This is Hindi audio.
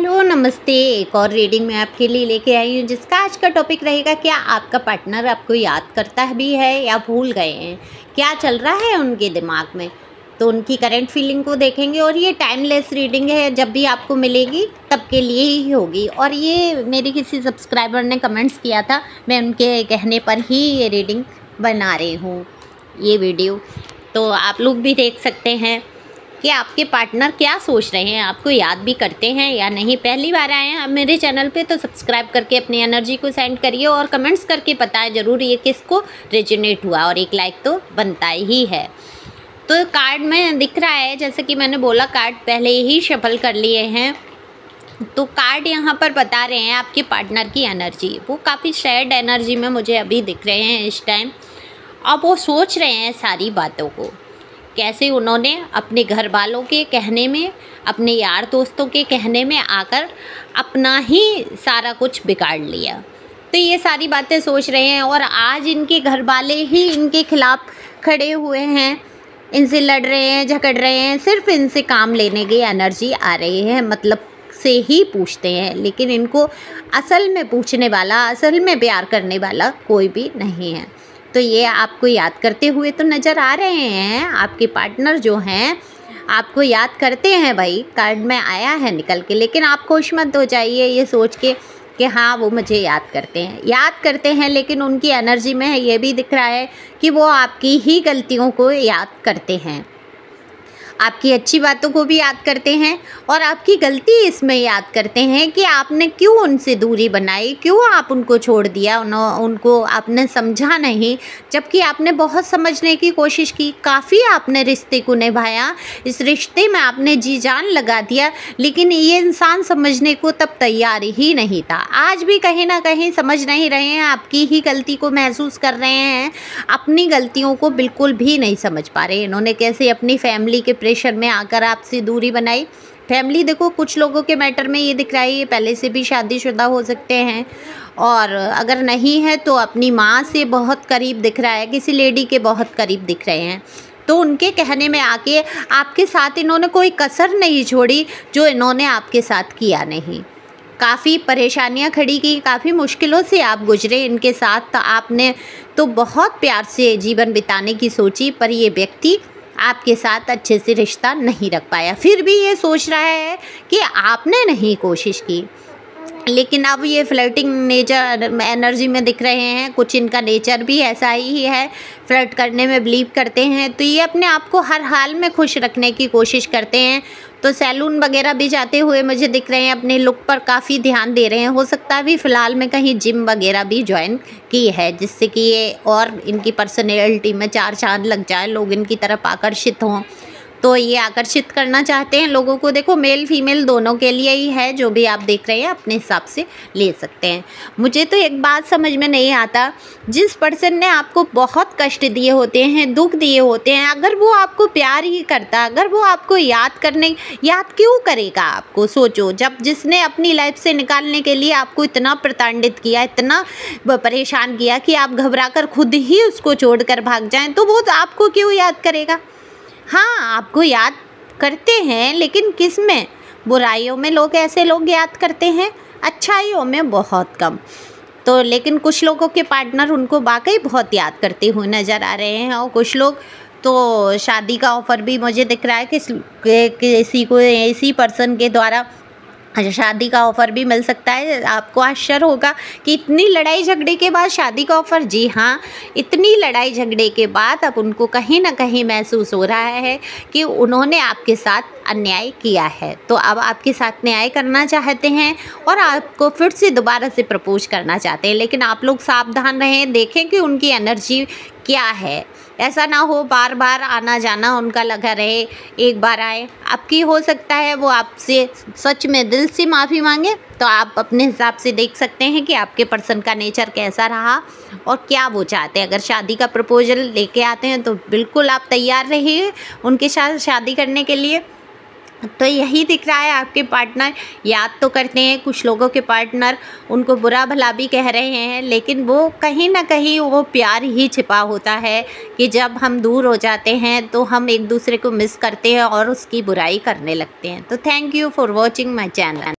हेलो नमस्ते। एक और रीडिंग में आपके लिए लेके आई हूँ, जिसका आज का टॉपिक रहेगा क्या आपका पार्टनर आपको याद करता भी है या भूल गए हैं, क्या चल रहा है उनके दिमाग में। तो उनकी करंट फीलिंग को देखेंगे और ये टाइमलेस रीडिंग है, जब भी आपको मिलेगी तब के लिए ही होगी। और ये मेरी किसी सब्सक्राइबर ने कमेंट्स किया था, मैं उनके कहने पर ही ये रीडिंग बना रही हूँ, ये वीडियो। तो आप लोग भी देख सकते हैं कि आपके पार्टनर क्या सोच रहे हैं, आपको याद भी करते हैं या नहीं। पहली बार आए हैं आप मेरे चैनल पे तो सब्सक्राइब करके अपनी एनर्जी को सेंड करिए और कमेंट्स करके बताएं ज़रूर ये किसको रेजोनेट हुआ, और एक लाइक तो बनता ही है। तो कार्ड में दिख रहा है, जैसे कि मैंने बोला कार्ड पहले ही शफल कर लिए हैं, तो कार्ड यहाँ पर बता रहे हैं आपके पार्टनर की एनर्जी, वो काफ़ी सैड एनर्जी में मुझे अभी दिख रहे हैं इस टाइम। अब वो सोच रहे हैं सारी बातों को, कैसे उन्होंने अपने घर वालों के कहने में, अपने यार दोस्तों के कहने में आकर अपना ही सारा कुछ बिगाड़ लिया। तो ये सारी बातें सोच रहे हैं और आज इनके घर वाले ही इनके खिलाफ खड़े हुए हैं, इनसे लड़ रहे हैं, झगड़ रहे हैं, सिर्फ इनसे काम लेने की एनर्जी आ रही है, मतलब से ही पूछते हैं, लेकिन इनको असल में पूछने वाला, असल में प्यार करने वाला कोई भी नहीं है। तो ये आपको याद करते हुए तो नज़र आ रहे हैं, आपके पार्टनर जो हैं आपको याद करते हैं भाई, कार्ड में आया है निकल के। लेकिन आप खुश मत हो जाइए ये सोच के कि हाँ वो मुझे याद करते हैं, लेकिन उनकी एनर्जी में ये भी दिख रहा है कि वो आपकी ही गलतियों को याद करते हैं, आपकी अच्छी बातों को भी याद करते हैं और आपकी गलती इसमें याद करते हैं कि आपने क्यों उनसे दूरी बनाई, क्यों आप उनको छोड़ दिया, उनको आपने समझा नहीं, जबकि आपने बहुत समझने की कोशिश की, काफ़ी आपने रिश्ते को निभाया, इस रिश्ते में आपने जी जान लगा दिया, लेकिन ये इंसान समझने को तब तैयार ही नहीं था। आज भी कहीं ना कहीं समझ नहीं रहे हैं, आपकी ही गलती को महसूस कर रहे हैं, अपनी गलतियों को बिल्कुल भी नहीं समझ पा रहे। इन्होंने कैसे अपनी फैमिली के प्रेशर में आकर आपसे दूरी बनाई। फैमिली देखो, कुछ लोगों के मैटर में ये दिख रहा है ये पहले से भी शादीशुदा हो सकते हैं, और अगर नहीं है तो अपनी माँ से बहुत करीब दिख रहा है, किसी लेडी के बहुत करीब दिख रहे हैं। तो उनके कहने में आके आपके साथ इन्होंने कोई कसर नहीं छोड़ी जो इन्होंने आपके साथ किया नहीं। काफ़ी परेशानियां खड़ी की, काफ़ी मुश्किलों से आप गुजरे इनके साथ, तो आपने तो बहुत प्यार से जीवन बिताने की सोची, पर ये व्यक्ति आपके साथ अच्छे से रिश्ता नहीं रख पाया। फिर भी ये सोच रहा है कि आपने नहीं कोशिश की, लेकिन अब ये फ्लर्टिंग नेचर एनर्जी में दिख रहे हैं, कुछ इनका नेचर भी ऐसा ही है, फ्लर्ट करने में बिलीव करते हैं। तो ये अपने आप को हर हाल में खुश रखने की कोशिश करते हैं। तो सैलून वगैरह भी जाते हुए मुझे दिख रहे हैं, अपने लुक पर काफ़ी ध्यान दे रहे हैं। हो सकता है अभी फ़िलहाल में कहीं जिम वगैरह भी ज्वाइन की है, जिससे कि ये और इनकी पर्सनैलिटी में चार चांद लग जाए, लोग इनकी तरफ आकर्षित हों। तो ये आकर्षित करना चाहते हैं लोगों को। देखो मेल फीमेल दोनों के लिए ही है, जो भी आप देख रहे हैं अपने हिसाब से ले सकते हैं। मुझे तो एक बात समझ में नहीं आता, जिस पर्सन ने आपको बहुत कष्ट दिए होते हैं, दुख दिए होते हैं, अगर वो आपको प्यार ही करता, अगर वो आपको याद क्यों करेगा आपको। सोचो, जब जिसने अपनी लाइफ से निकालने के लिए आपको इतना प्रताड़ित किया, इतना परेशान किया कि आप घबरा कर खुद ही उसको छोड़ कर भाग जाएँ, तो वो आपको क्यों याद करेगा। हाँ आपको याद करते हैं, लेकिन किस में, बुराइयों में लोग ऐसे लोग याद करते हैं, अच्छाइयों में बहुत कम। तो लेकिन कुछ लोगों के पार्टनर उनको वाकई बहुत याद करते हुए नज़र आ रहे हैं, और कुछ लोग तो शादी का ऑफ़र भी मुझे दिख रहा है कि किसी को इसी पर्सन के द्वारा शादी का ऑफ़र भी मिल सकता है। आपको आश्चर्य होगा कि इतनी लड़ाई झगड़े के बाद शादी का ऑफ़र। जी हाँ, इतनी लड़ाई झगड़े के बाद अब उनको कहीं ना कहीं महसूस हो रहा है कि उन्होंने आपके साथ अन्याय किया है, तो अब आपके साथ न्याय करना चाहते हैं और आपको फिर से दोबारा से प्रपोज करना चाहते हैं। लेकिन आप लोग सावधान रहें, देखें कि उनकी एनर्जी क्या है, ऐसा ना हो बार बार आना जाना उनका लगा रहे, एक बार आए। आपकी हो सकता है वो आपसे सच में दिल से माफ़ी मांगे, तो आप अपने हिसाब से देख सकते हैं कि आपके पर्सन का नेचर कैसा रहा और क्या वो चाहते हैं। अगर शादी का प्रपोजल लेके आते हैं तो बिल्कुल आप तैयार रहिए उनके साथ शादी करने के लिए। तो यही दिख रहा है, आपके पार्टनर याद तो करते हैं, कुछ लोगों के पार्टनर उनको बुरा भला भी कह रहे हैं, लेकिन वो कहीं ना कहीं वो प्यार ही छिपा होता है कि जब हम दूर हो जाते हैं तो हम एक दूसरे को मिस करते हैं और उसकी बुराई करने लगते हैं। तो thank you for watching my channel.